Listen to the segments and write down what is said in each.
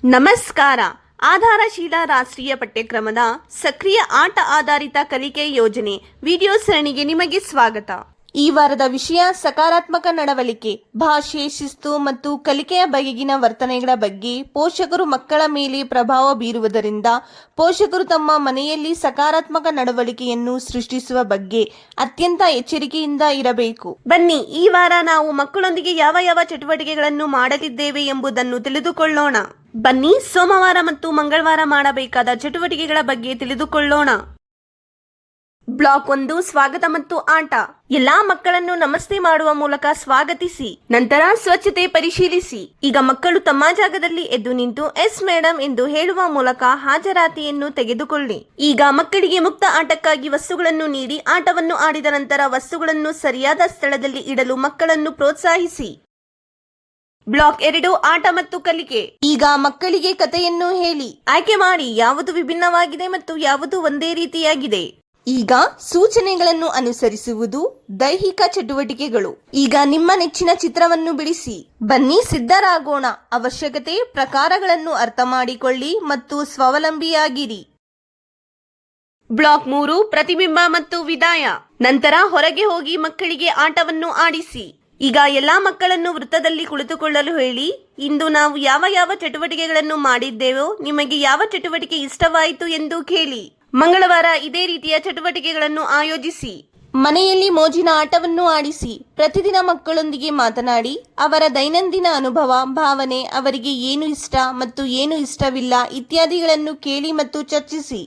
ನಮಸ್ಕಾರ. ಆಧಾರಶೀಲ ರಾಷ್ಟ್ರೀಯ ಪಠ್ಯಕ್ರಮದ ಸಕ್ರಿಯ ಆಟ ಆಧಾರಿತ ಕಲಿಕೆ ಯೋಜನೆ ವಿಡಿಯೋ ಸರಣಿಗೆ ನಿಮಗೆ ಸ್ವಾಗತ. ಈ ವಾರದ ವಿಷಯ ಸಕಾರಾತ್ಮಕ ನಡವಳಿಕೆ, ಭಾಷೆ, ಶಿಸ್ತು ಮತ್ತು ಕಲಿಕೆಯ ಬಗೆಗಿನ ವರ್ತನೆಗಳ ಬಗ್ಗೆ. ಪೋಷಕರು ಮಕ್ಕಳ ಮೇಲೆ ಪ್ರಭಾವ ಬೀರುವುದರಿಂದ ಪೋಷಕರು ತಮ್ಮ ಮನೆಯಲ್ಲಿ ಸಕಾರಾತ್ಮಕ ನಡವಳಿಕೆಯನ್ನು ಸೃಷ್ಟಿಸುವ ಬಗ್ಗೆ ಅತ್ಯಂತ ಎಚ್ಚರಿಕೆಯಿಂದ ಇರಬೇಕು. ಬನ್ನಿ, ಈ ವಾರ ನಾವು ಮಕ್ಕಳೊಂದಿಗೆ ಯಾವ ಚಟುವಟಿಕೆಗಳನ್ನು ಮಾಡಲಿದ್ದೇವೆ ಎಂಬುದನ್ನು ತಿಳಿದುಕೊಳ್ಳೋಣ. ಬನ್ನಿ, ಸೋಮವಾರ ಮತ್ತು ಮಂಗಳವಾರ ಮಾಡಬೇಕಾದ ಚಟುವಟಿಕೆಗಳ ಬಗ್ಗೆ ತಿಳಿದುಕೊಳ್ಳೋಣ. ಬ್ಲಾಕ್ 1, ಸ್ವಾಗತ ಮತ್ತು ಆಟ. ಎಲ್ಲಾ ಮಕ್ಕಳನ್ನು ನಮಸ್ತೆ ಮಾಡುವ ಮೂಲಕ ಸ್ವಾಗತಿಸಿ. ನಂತರ ಸ್ವಚ್ಛತೆ ಪರಿಶೀಲಿಸಿ. ಈಗ ಮಕ್ಕಳು ತಮ್ಮ ಜಾಗದಲ್ಲಿ ಎದ್ದು ನಿಂತು ಎಸ್ ಮೇಡಮ್ ಎಂದು ಹೇಳುವ ಮೂಲಕ ಹಾಜರಾತಿಯನ್ನು ತೆಗೆದುಕೊಳ್ಳಿ. ಈಗ ಮಕ್ಕಳಿಗೆ ಮುಕ್ತ ಆಟಕ್ಕಾಗಿ ವಸ್ತುಗಳನ್ನು ನೀಡಿ ಆಟವನ್ನು ಆಡಿದ ನಂತರ ವಸ್ತುಗಳನ್ನು ಸರಿಯಾದ ಸ್ಥಳದಲ್ಲಿ ಇಡಲು ಮಕ್ಕಳನ್ನು ಪ್ರೋತ್ಸಾಹಿಸಿ. ಬ್ಲಾಕ್ 2, ಆಟ ಮತ್ತು ಕಲಿಕೆ. ಈಗ ಮಕ್ಕಳಿಗೆ ಕಥೆಯನ್ನು ಹೇಳಿ. ಆಯ್ಕೆ ಮಾಡಿ ಯಾವುದು ವಿಭಿನ್ನವಾಗಿದೆ ಮತ್ತು ಯಾವುದು ಒಂದೇ ರೀತಿಯಾಗಿದೆ. ಈಗ ಸೂಚನೆಗಳನ್ನು ಅನುಸರಿಸುವುದು ದೈಹಿಕ ಚಟುವಟಿಕೆಗಳು. ಈಗ ನಿಮ್ಮ ನೆಚ್ಚಿನ ಚಿತ್ರವನ್ನು ಬಿಡಿಸಿ. ಬನ್ನಿ, ಸಿದ್ಧರಾಗೋಣ. ಅವಶ್ಯಕತೆ, ಪ್ರಕಾರಗಳನ್ನು ಅರ್ಥ ಮಾಡಿಕೊಳ್ಳಿ ಮತ್ತು ಸ್ವಾವಲಂಬಿಯಾಗಿರಿ. ಬ್ಲಾಕ್ 3, ಪ್ರತಿಬಿಂಬ ಮತ್ತು ವಿದಾಯ. ನಂತರ ಹೊರಗೆ ಹೋಗಿ ಮಕ್ಕಳಿಗೆ ಆಟವನ್ನು ಆಡಿಸಿ. ಈಗ ಎಲ್ಲಾ ಮಕ್ಕಳನ್ನು ವೃತ್ತದಲ್ಲಿ ಕುಳಿತುಕೊಳ್ಳಲು ಹೇಳಿ. ಇಂದು ನಾವು ಯಾವ ಚಟುವಟಿಕೆಗಳನ್ನು ಮಾಡಿದ್ದೇವೋ ನಿಮಗೆ ಯಾವ ಚಟುವಟಿಕೆ ಇಷ್ಟವಾಯಿತು ಎಂದು ಕೇಳಿ. ಮಂಗಳವಾರ ಇದೇ ರೀತಿಯ ಚಟುವಟಿಕೆಗಳನ್ನು ಆಯೋಜಿಸಿ. ಮನೆಯಲ್ಲಿ ಮೋಜಿನ ಆಟವನ್ನು ಆಡಿಸಿ. ಪ್ರತಿದಿನ ಮಕ್ಕಳೊಂದಿಗೆ ಮಾತನಾಡಿ. ಅವರ ದೈನಂದಿನ ಅನುಭವ, ಭಾವನೆ, ಅವರಿಗೆ ಏನು ಇಷ್ಟ ಮತ್ತು ಏನು ಇಷ್ಟವಿಲ್ಲ ಇತ್ಯಾದಿಗಳನ್ನು ಕೇಳಿ ಮತ್ತು ಚರ್ಚಿಸಿ.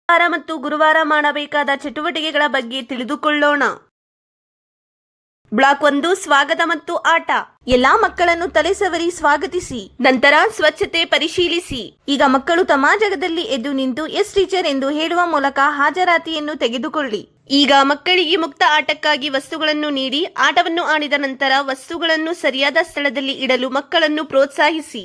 ವಾರ ಮತ್ತು ಗುರುವಾರ ಮಾಡಬೇಕಾದ ಚಟುವಟಿಕೆಗಳ ಬಗ್ಗೆ ತಿಳಿದುಕೊಳ್ಳೋಣ. ಬ್ಲಾಕ್ 1, ಸ್ವಾಗತ ಮತ್ತು ಆಟ. ಎಲ್ಲಾ ಮಕ್ಕಳನ್ನು ತಲೆ ಸವರಿ ಸ್ವಾಗತಿಸಿ. ನಂತರ ಸ್ವಚ್ಛತೆ ಪರಿಶೀಲಿಸಿ. ಈಗ ಮಕ್ಕಳು ತಮ್ಮ ಜಾಗದಲ್ಲಿ ಎದ್ದು ನಿಂತು ಎಸ್ ಟೀಚರ್ ಎಂದು ಹೇಳುವ ಮೂಲಕ ಹಾಜರಾತಿಯನ್ನು ತೆಗೆದುಕೊಳ್ಳಿ. ಈಗ ಮಕ್ಕಳಿಗೆ ಮುಕ್ತ ಆಟಕ್ಕಾಗಿ ವಸ್ತುಗಳನ್ನು ನೀಡಿ ಆಟವನ್ನು ಆಡಿದ ನಂತರ ವಸ್ತುಗಳನ್ನು ಸರಿಯಾದ ಸ್ಥಳದಲ್ಲಿ ಇಡಲು ಮಕ್ಕಳನ್ನು ಪ್ರೋತ್ಸಾಹಿಸಿ.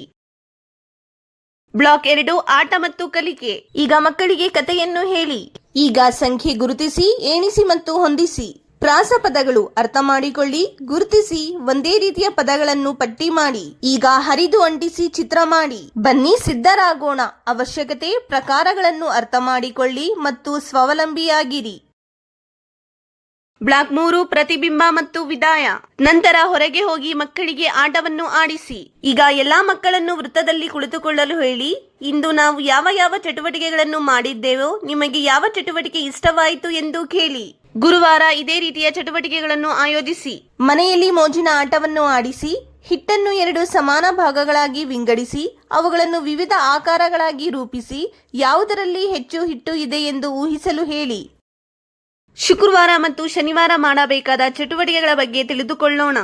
ಬ್ಲಾಕ್ 2, ಆಟ ಮತ್ತು ಕಲಿಕೆ. ಈಗ ಮಕ್ಕಳಿಗೆ ಕಥೆಯನ್ನು ಹೇಳಿ. ಈಗ ಸಂಖ್ಯೆ ಗುರುತಿಸಿ, ಎಣಿಸಿ ಮತ್ತು ಹೊಂದಿಸಿ. ಪ್ರಾಸ ಪದಗಳು ಅರ್ಥ ಮಾಡಿಕೊಳ್ಳಿ, ಗುರುತಿಸಿ. ಒಂದೇ ರೀತಿಯ ಪದಗಳನ್ನು ಪಟ್ಟಿ ಮಾಡಿ. ಈಗ ಹರಿದು ಅಂಟಿಸಿ ಚಿತ್ರ ಮಾಡಿ. ಬನ್ನಿ, ಸಿದ್ಧರಾಗೋಣ. ಅವಶ್ಯಕತೆ, ಪ್ರಕಾರಗಳನ್ನು ಅರ್ಥ ಮಾಡಿಕೊಳ್ಳಿ ಮತ್ತು ಸ್ವಾವಲಂಬಿಯಾಗಿರಿ. ಬ್ಲಾಕ್ 3, ಪ್ರತಿಬಿಂಬ ಮತ್ತು ವಿದಾಯ. ನಂತರ ಹೊರಗೆ ಹೋಗಿ ಮಕ್ಕಳಿಗೆ ಆಟವನ್ನು ಆಡಿಸಿ. ಈಗ ಎಲ್ಲಾ ಮಕ್ಕಳನ್ನು ವೃತ್ತದಲ್ಲಿ ಕುಳಿತುಕೊಳ್ಳಲು ಹೇಳಿ. ಇಂದು ನಾವು ಯಾವ ಚಟುವಟಿಕೆಗಳನ್ನು ಮಾಡಿದ್ದೇವೋ ನಿಮಗೆ ಯಾವ ಚಟುವಟಿಕೆ ಇಷ್ಟವಾಯಿತು ಎಂದು ಕೇಳಿ. ಗುರುವಾರ ಇದೇ ರೀತಿಯ ಚಟುವಟಿಕೆಗಳನ್ನು ಆಯೋಜಿಸಿ. ಮನೆಯಲ್ಲಿ ಮೋಜಿನ ಆಟವನ್ನು ಆಡಿಸಿ. ಹಿಟ್ಟನ್ನು 2 ಸಮಾನ ಭಾಗಗಳಾಗಿ ವಿಂಗಡಿಸಿ ಅವುಗಳನ್ನು ವಿವಿಧ ಆಕಾರಗಳಾಗಿ ರೂಪಿಸಿ. ಯಾವುದರಲ್ಲಿ ಹೆಚ್ಚು ಹಿಟ್ಟು ಇದೆ ಎಂದು ಊಹಿಸಲು ಹೇಳಿ. ಶುಕ್ರವಾರ ಮತ್ತು ಶನಿವಾರ ಮಾಡಬೇಕಾದ ಚಟುವಟಿಕೆಗಳ ಬಗ್ಗೆ ತಿಳಿದುಕೊಳ್ಳೋಣ.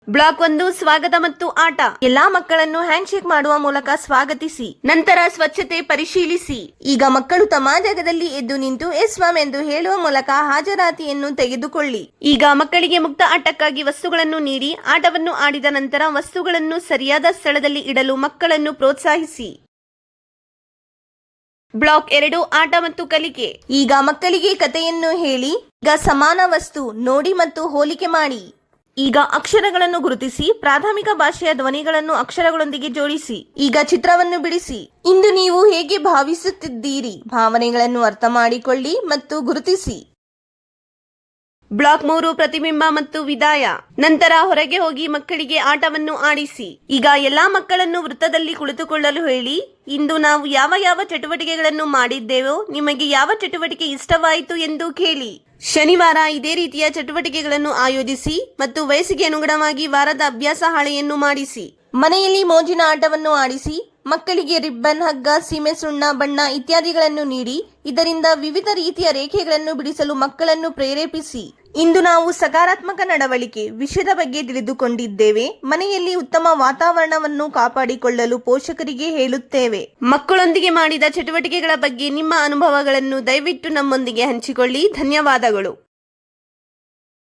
ಬ್ಲಾಕ್ 1, ಸ್ವಾಗತ ಮತ್ತು ಆಟ. ಎಲ್ಲಾ ಮಕ್ಕಳನ್ನು ಹ್ಯಾಂಡ್ ಶೇಕ್ ಮಾಡುವ ಮೂಲಕ ಸ್ವಾಗತಿಸಿ. ನಂತರ ಸ್ವಚ್ಛತೆ ಪರಿಶೀಲಿಸಿ. ಈಗ ಮಕ್ಕಳು ತಮ್ಮ ಜಾಗದಲ್ಲಿ ಎದ್ದು ನಿಂತು ಎಸ್ ಮ್ಯಾಮ್ ಎಂದು ಹೇಳುವ ಮೂಲಕ ಹಾಜರಾತಿಯನ್ನು ತೆಗೆದುಕೊಳ್ಳಿ. ಈಗ ಮಕ್ಕಳಿಗೆ ಮುಕ್ತ ಆಟಕ್ಕಾಗಿ ವಸ್ತುಗಳನ್ನು ನೀಡಿ ಆಟವನ್ನು ಆಡಿದ ನಂತರ ವಸ್ತುಗಳನ್ನು ಸರಿಯಾದ ಸ್ಥಳದಲ್ಲಿ ಇಡಲು ಮಕ್ಕಳನ್ನು ಪ್ರೋತ್ಸಾಹಿಸಿ. ಬ್ಲಾಕ್ 2, ಆಟ ಮತ್ತು ಕಲಿಕೆ. ಈಗ ಮಕ್ಕಳಿಗೆ ಕಥೆಯನ್ನು ಹೇಳಿ. ಈಗ ಸಮಾನ ವಸ್ತು ನೋಡಿ ಮತ್ತು ಹೋಲಿಕೆ ಮಾಡಿ. ಈಗ ಅಕ್ಷರಗಳನ್ನು ಗುರುತಿಸಿ. ಪ್ರಾಥಮಿಕ ಭಾಷೆಯ ಧ್ವನಿಗಳನ್ನು ಅಕ್ಷರಗಳೊಂದಿಗೆ ಜೋಡಿಸಿ. ಈಗ ಚಿತ್ರವನ್ನು ಬಿಡಿಸಿ. ಇಂದು ನೀವು ಹೇಗೆ ಭಾವಿಸುತ್ತಿದ್ದೀರಿ? ಭಾವನೆಗಳನ್ನು ಅರ್ಥ ಮಾಡಿಕೊಳ್ಳಿ ಮತ್ತು ಗುರುತಿಸಿ. ಬ್ಲಾಕ್ 3, ಪ್ರತಿಬಿಂಬ ಮತ್ತು ವಿದಾಯ. ನಂತರ ಹೊರಗೆ ಹೋಗಿ ಮಕ್ಕಳಿಗೆ ಆಟವನ್ನು ಆಡಿಸಿ. ಈಗ ಎಲ್ಲಾ ಮಕ್ಕಳನ್ನು ವೃತ್ತದಲ್ಲಿ ಕುಳಿತುಕೊಳ್ಳಲು ಹೇಳಿ. ಇಂದು ನಾವು ಯಾವ ಚಟುವಟಿಕೆಗಳನ್ನು ಮಾಡಿದ್ದೇವೋ ನಿಮಗೆ ಯಾವ ಚಟುವಟಿಕೆ ಇಷ್ಟವಾಯಿತು ಎಂದು ಕೇಳಿ. ಶನಿವಾರ ಇದೇ ರೀತಿಯ ಚಟುವಟಿಕೆಗಳನ್ನು ಆಯೋಜಿಸಿ ಮತ್ತು ವಯಸ್ಸಿಗೆ ಅನುಗುಣವಾಗಿ ವಾರದ ಅಭ್ಯಾಸ ಹಾಳೆಯನ್ನು ಮಾಡಿಸಿ. ಮನೆಯಲ್ಲಿ ಮೋಜಿನ ಆಟವನ್ನು ಆಡಿಸಿ. ಮಕ್ಕಳಿಗೆ ರಿಬ್ಬನ್, ಹಗ್ಗ, ಸೀಮೆ ಸುಣ್ಣ, ಬಣ್ಣ ಇತ್ಯಾದಿಗಳನ್ನು ನೀಡಿ ಇದರಿಂದ ವಿವಿಧ ರೀತಿಯ ರೇಖೆಗಳನ್ನು ಬಿಡಿಸಲು ಮಕ್ಕಳನ್ನು ಪ್ರೇರೇಪಿಸಿ. ಇಂದು ನಾವು ಸಕಾರಾತ್ಮಕ ನಡವಳಿಕೆ ವಿಷಯದ ಬಗ್ಗೆ ತಿಳಿದುಕೊಂಡಿದ್ದೇವೆ. ಮನೆಯಲ್ಲಿ ಉತ್ತಮ ವಾತಾವರಣವನ್ನು ಕಾಪಾಡಿಕೊಳ್ಳಲು ಪೋಷಕರಿಗೆ ಹೇಳುತ್ತೇವೆ. ಮಕ್ಕಳೊಂದಿಗೆ ಮಾಡಿದ ಚಟುವಟಿಕೆಗಳ ಬಗ್ಗೆ ನಿಮ್ಮ ಅನುಭವಗಳನ್ನು ದಯವಿಟ್ಟು ನಮ್ಮೊಂದಿಗೆ ಹಂಚಿಕೊಳ್ಳಿ. ಧನ್ಯವಾದಗಳು.